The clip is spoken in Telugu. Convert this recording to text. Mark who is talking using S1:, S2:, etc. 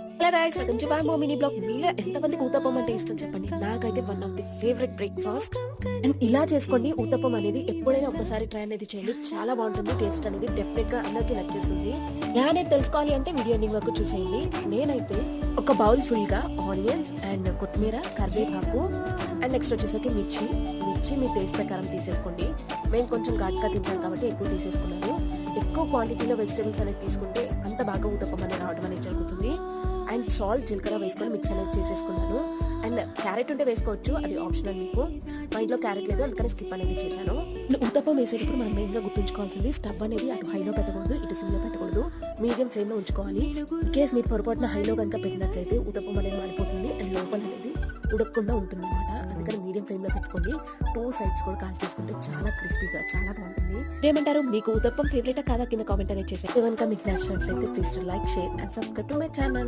S1: Hello guys, welcome to my mini blog. మీలో ఎంతమందికి ఊతప్పం అంటే ఇష్టం చెప్పండి. నాకైతే one of the favourite breakfast. And ఇలా చేసుకోండి. ఊతప్పం అనేది ఎప్పుడైనా ఒకసారి ట్రై అనేది చేయండి. చాలా బాగుంటుంది. టేస్ట్ అనేది డెఫినెట్ గా అందరికీ నచ్చేస్తుంది. ఎలా అనేది తెలుసుకోవాలి అంటే వీడియో ఎండింగ్ వరకు చూసేయండి. నేనైతే ఒక బౌల్ ఫుల్ గా ఆనియన్స్ అండ్ కొత్తిమీర, కరివేపాకు అండ్ నెక్స్ట్ వచ్చేసరికి మిర్చి మీ టేస్ట్ ప్రకారం తీసేసుకోండి. మేము కొంచెం ఘాట్గా తింటాం కాబట్టి ఎక్కువ తీసేసుకున్నాను. ఎక్కువ క్వాంటిటీలో వెజిటేబుల్స్ అనేది తీసుకుంటే అంత బాగా ఊతప్పం అనేది రావడం అనేది జరుగుతుంది. అండ్ సాల్ట్, జీలకర్ర వేసుకొని మిక్స్ అనేది చేసేసుకున్నాను. అండ్ క్యారెట్ ఉంటే వేసుకోవచ్చు, అది ఆప్షనల్ మీకు. మా ఇంట్లో క్యారెట్ లేదు, అందుకని స్కిప్ అనేది చేశాను. ఊతప్పం వేసేటప్పుడు మనం మెయిన్గా గుర్తుంచుకోవాల్సింది స్టవ్ అనేది అటు హైలో పెట్టకూడదు, ఇటు సిమ్లో పెట్టకూడదు, మీడియం ఫ్లేమ్లో ఉంచుకోవాలి. ఇన్ కేస్ మీరు పొరపాటున హైలో కనుక పెట్టినట్లయితే ఊతప్పం అనేది మారిపోతుంది అండ్ లోపల అనేది ఉడకకుండా ఉంటుంది అనమాట. అందుకని మీడియం ఫ్లేమ్లో పెట్టుకోండి. 2 సైడ్స్ కూడా కాల్ చేసుకుంటే చాలా క్రిస్పీగా చాలా బాగుంటుంది. ఏమంటారు, మీకు ఊతప్పం ఫేవరెటా కాదా కింద కామెంట్ అనేది చేసి కనుక మీకు నచ్చినట్లయితే please to like, share and subscribe to my channel.